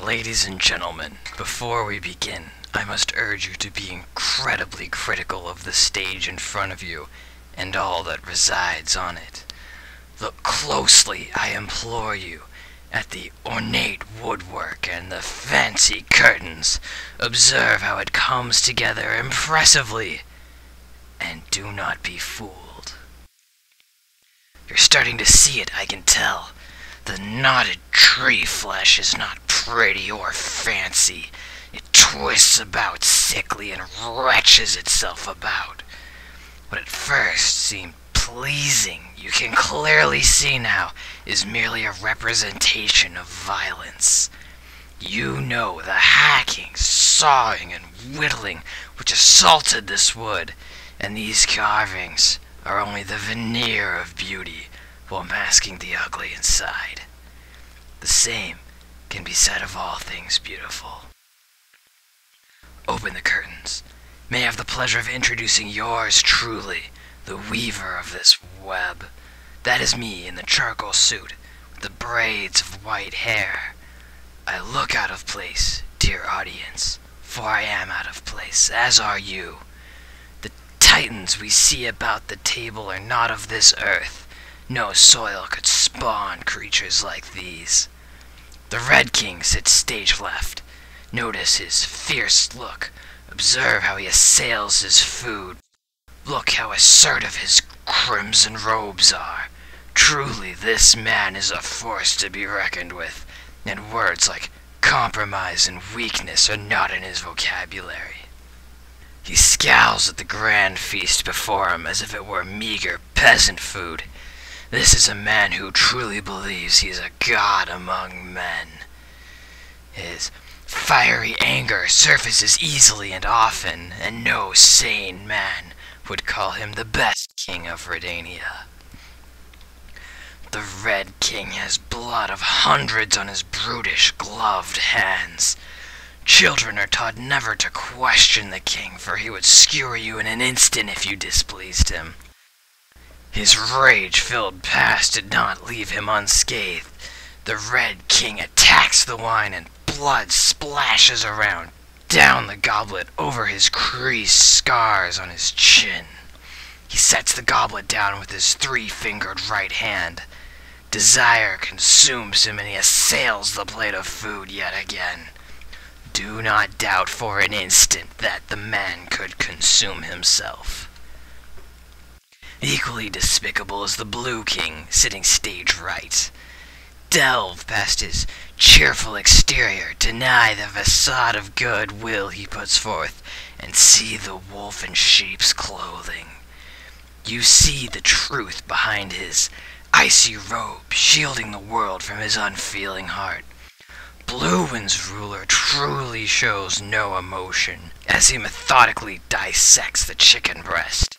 Ladies and gentlemen, before we begin, I must urge you to be incredibly critical of the stage in front of you and all that resides on it. Look closely, I implore you, at the ornate woodwork and the fancy curtains. Observe how it comes together impressively, and do not be fooled. You're starting to see it, I can tell. The knotted tree flesh is not pretty or fancy. It twists about sickly and wrenches itself about. What at first seemed pleasing, you can clearly see now, is merely a representation of violence. You know the hacking, sawing, and whittling which assaulted this wood, and these carvings are only the veneer of beauty while masking the ugly inside. The same can be said of all things beautiful. Open the curtains. May I have the pleasure of introducing yours truly, the weaver of this web. That is me in the charcoal suit, with the braids of white hair. I look out of place, dear audience, for I am out of place, as are you. The titans we see about the table are not of this earth. No soil could spawn creatures like these. The Red King sits stage left. Notice his fierce look. Observe how he assails his food. Look how assertive his crimson robes are. Truly, this man is a force to be reckoned with, and words like compromise and weakness are not in his vocabulary. He scowls at the grand feast before him as if it were meager peasant food. This is a man who truly believes he is a god among men. His fiery anger surfaces easily and often, and no sane man would call him the best king of Redania. The Red King has blood of hundreds on his brutish, gloved hands. Children are taught never to question the king, for he would skewer you in an instant if you displeased him. His rage-filled past did not leave him unscathed. The Red King attacks the wine and blood splashes around, down the goblet, over his creased scars on his chin. He sets the goblet down with his three-fingered right hand. Desire consumes him and he assails the plate of food yet again. Do not doubt for an instant that the man could consume himself. Equally despicable is the Blue King, sitting stage right. Delve past his cheerful exterior, deny the facade of goodwill he puts forth, and see the wolf in sheep's clothing. You see the truth behind his icy robe, shielding the world from his unfeeling heart. Bluewind's ruler truly shows no emotion, as he methodically dissects the chicken breast.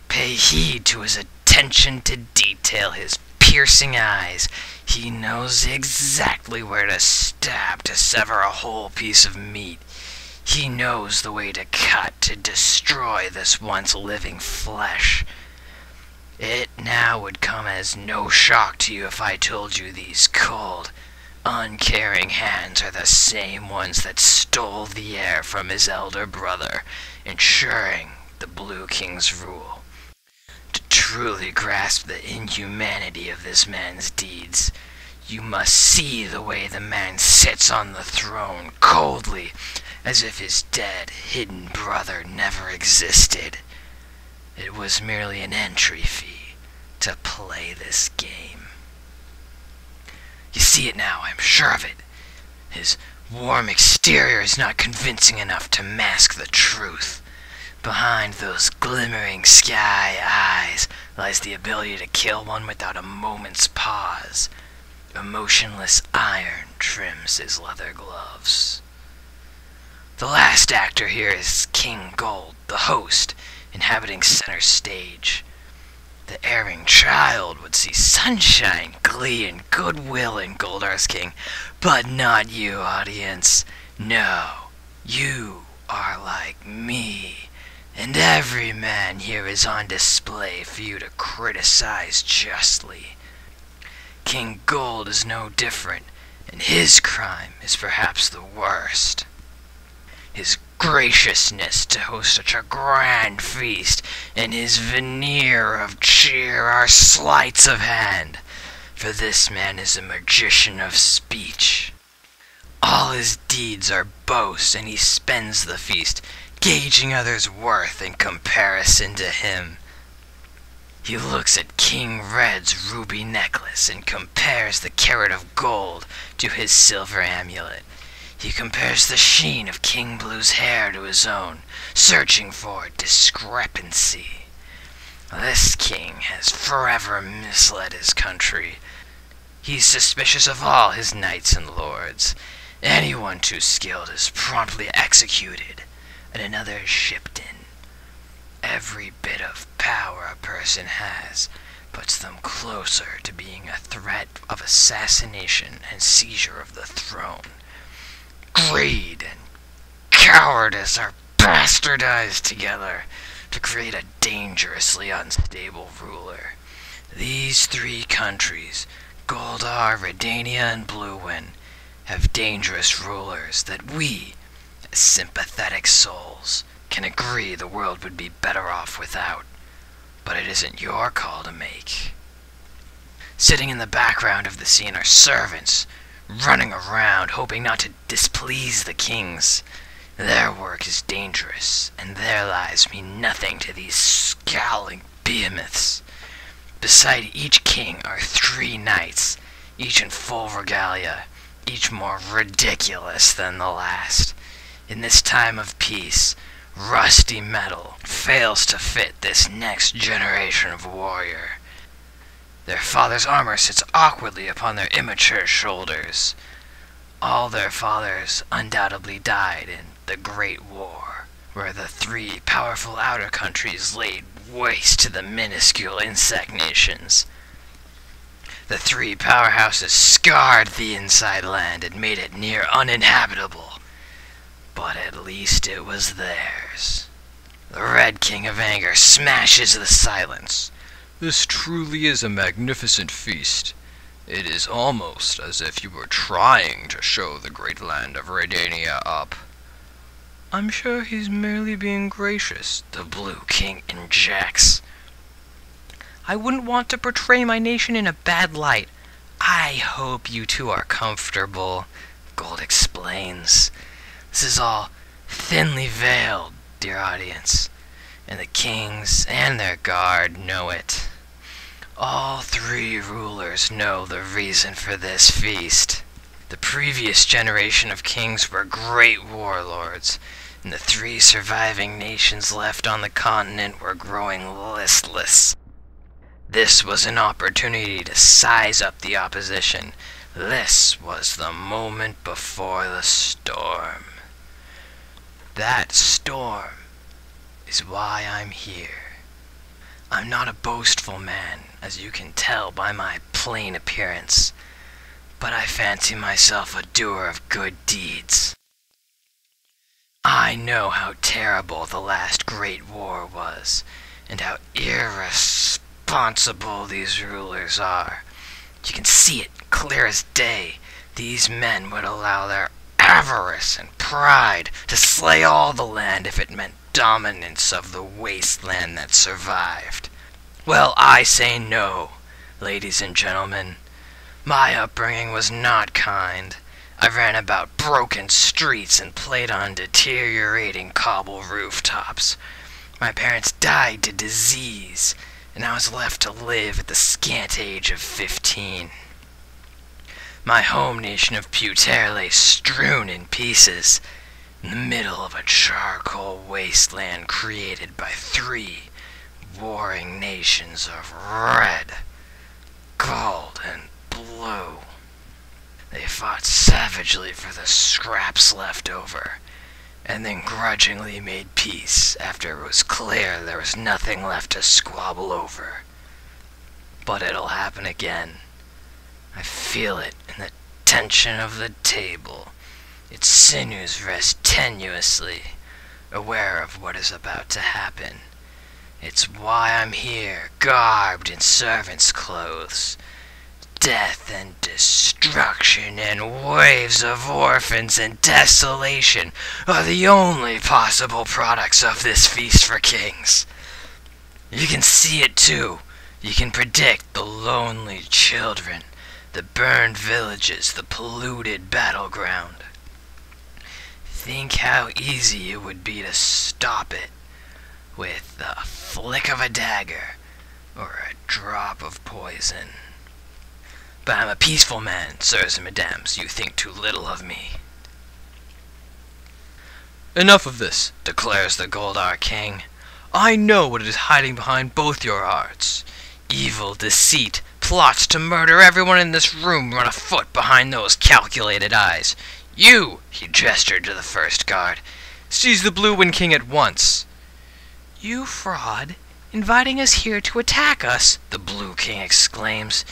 Pay heed to his attention to detail, his piercing eyes. He knows exactly where to stab to sever a whole piece of meat. He knows the way to cut to destroy this once living flesh. It now would come as no shock to you if I told you these cold, uncaring hands are the same ones that stole the air from his elder brother, ensuring the Blue King's rule. To truly grasp the inhumanity of this man's deeds, you must see the way the man sits on the throne coldly, as if his dead, hidden brother never existed. It was merely an entry fee to play this game. You see it now, I'm sure of it. His warm exterior is not convincing enough to mask the truth. Behind those glimmering sky eyes lies the ability to kill one without a moment's pause. Emotionless iron trims his leather gloves. The last actor here is King Gold, the host, inhabiting center stage. The erring child would see sunshine, glee, and goodwill in Goldar's King, but not you, audience. No, you are like me. And every man here is on display for you to criticize justly. King Gold is no different, and his crime is perhaps the worst. His graciousness to host such a grand feast, and his veneer of cheer are sleights of hand, for this man is a magician of speech. All his deeds are boasts, and he spends the feast, gauging others' worth in comparison to him. He looks at King Red's ruby necklace and compares the carat of gold to his silver amulet. He compares the sheen of King Blue's hair to his own, searching for discrepancy. This king has forever misled his country. He's suspicious of all his knights and lords. Anyone too skilled is promptly executed, and another is shipped in. Every bit of power a person has puts them closer to being a threat of assassination and seizure of the throne. Greed and cowardice are bastardized together to create a dangerously unstable ruler. These three countries, Goldar, Redania, and Bluewin, have dangerous rulers that we, as sympathetic souls, can agree the world would be better off without. But it isn't your call to make. Sitting in the background of the scene are servants, running around, hoping not to displease the kings. Their work is dangerous, and their lives mean nothing to these scowling behemoths. Beside each king are 3 knights, each in full regalia, each more ridiculous than the last. In this time of peace, rusty metal fails to fit this next generation of warrior. Their father's armor sits awkwardly upon their immature shoulders. All their fathers undoubtedly died in the Great War, where the 3 powerful outer countries laid waste to the minuscule insect nations. The 3 powerhouses scarred the inside land and made it near uninhabitable. But at least it was theirs. The Red King of Anger smashes the silence. This truly is a magnificent feast. It is almost as if you were trying to show the great land of Redania up. I'm sure he's merely being gracious, the Blue King injects. I wouldn't want to portray my nation in a bad light. I hope you two are comfortable, Gold explains. This is all thinly veiled, dear audience, and the kings and their guard know it. All 3 rulers know the reason for this feast. The previous generation of kings were great warlords, and the 3 surviving nations left on the continent were growing listless. This was an opportunity to size up the opposition. This was the moment before the storm. That storm is why I'm here. I'm not a boastful man, as you can tell by my plain appearance, but I fancy myself a doer of good deeds. I know how terrible the last great war was, and how irresponsible these rulers are. You can see it clear as day. These men would allow their avarice and pride to slay all the land if it meant dominance of the wasteland that survived. Well, I say no, ladies and gentlemen. My upbringing was not kind. I ran about broken streets and played on deteriorating cobble rooftops. My parents died to disease, and I was left to live at the scant age of 15. My home nation of Puter lay strewn in pieces, in the middle of a charcoal wasteland created by 3 warring nations of red, gold, and blue. They fought savagely for the scraps left over, and then grudgingly made peace after it was clear there was nothing left to squabble over. But it'll happen again. I feel it in the tension of the table. Its sinews rest tenuously, aware of what is about to happen. It's why I'm here, garbed in servant's clothes, Death and destruction and waves of orphans and desolation are the only possible products of this feast for kings. You can see it too. You can predict the lonely children, the burned villages, the polluted battleground. Think how easy it would be to stop it with the flick of a dagger or a drop of poison. But I'm a peaceful man, sirs and mesdames. You think too little of me. Enough of this, Declares the Goldar King. I know what is hiding behind both your hearts. Evil deceit, plots to murder everyone in this room run afoot behind those calculated eyes. You, he gestured to the first guard, Seize the Blue Wind King at once. you fraud, inviting us here to attack us, the Blue King exclaims.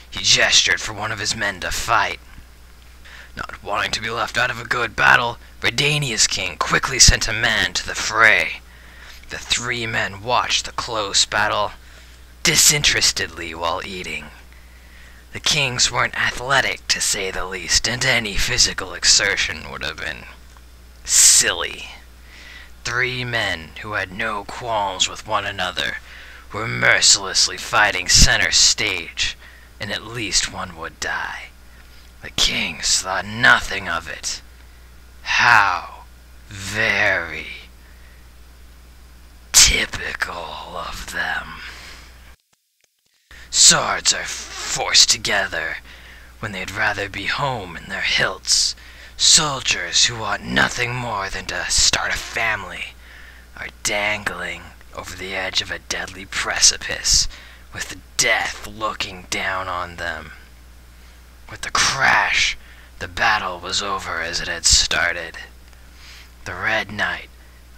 He gestured for one of his men to fight. Not wanting to be left out of a good battle, Redania's king quickly sent a man to the fray. The three men watched the close battle disinterestedly while eating. The kings weren't athletic, to say the least, and any physical exertion would have been silly. Three men who had no qualms with one another were mercilessly fighting center stage, and at least one would die. The kings thought nothing of it. How very typical of them. Swords are forced together when they'd rather be home in their hilts. Soldiers who want nothing more than to start a family are dangling over the edge of a deadly precipice with death looking down on them. With the crash, the battle was over as it had started. The Red Knight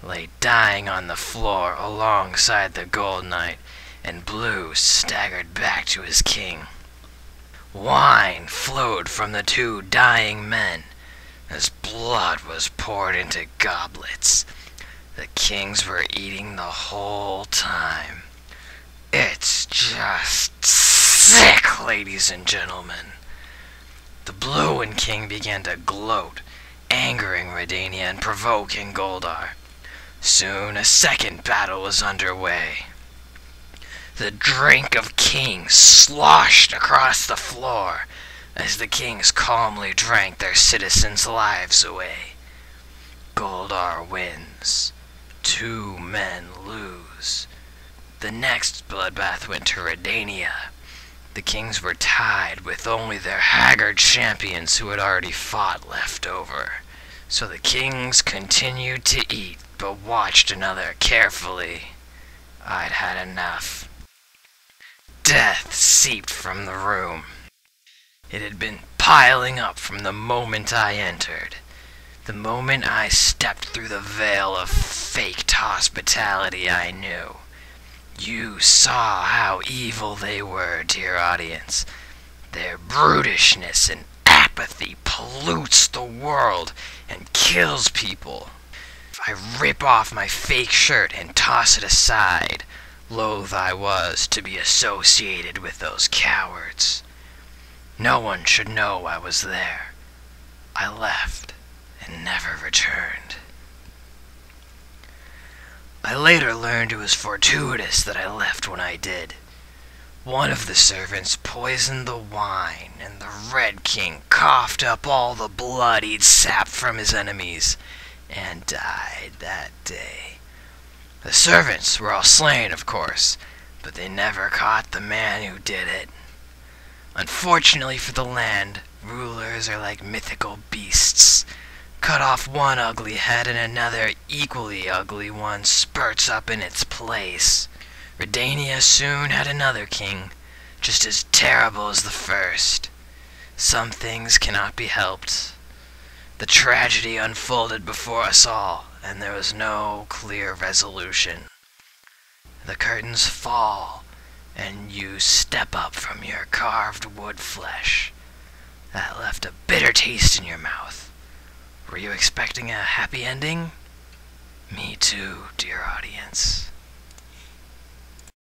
lay dying on the floor alongside the Gold Knight, and Blue staggered back to his king. Wine flowed from the two dying men as blood was poured into goblets. The kings were eating the whole time. It's just sick, ladies and gentlemen. The Blue Wind King began to gloat, angering Redania and provoking Goldar. Soon a second battle was underway. The drink of kings sloshed across the floor as the kings calmly drank their citizens' lives away. Goldar wins. 2 men lose. The next bloodbath went to Redania. The kings were tied with only their haggard champions who had already fought left over. So the kings continued to eat, but watched another carefully. I'd had enough. Death seeped from the room. It had been piling up from the moment I entered. The moment I stepped through the veil of faked hospitality, I knew. You saw how evil they were, dear audience. Their brutishness and apathy pollutes the world and kills people. If I rip off my fake shirt and toss it aside, loath I was to be associated with those cowards. No one should know I was there. I left and never returned. I later learned it was fortuitous that I left when I did. One of the servants poisoned the wine, and the Red King coughed up all the blood he'd sapped from his enemies, and died that day. The servants were all slain, of course, but they never caught the man who did it. Unfortunately for the land, rulers are like mythical beasts. Cut off one ugly head and another equally ugly one spurts up in its place. Redania soon had another king, just as terrible as the first. Some things cannot be helped. The tragedy unfolded before us all, and there was no clear resolution. The curtains fall, and you step up from your carved wood flesh. That left a bitter taste in your mouth. Were you expecting a happy ending? Me too, dear audience.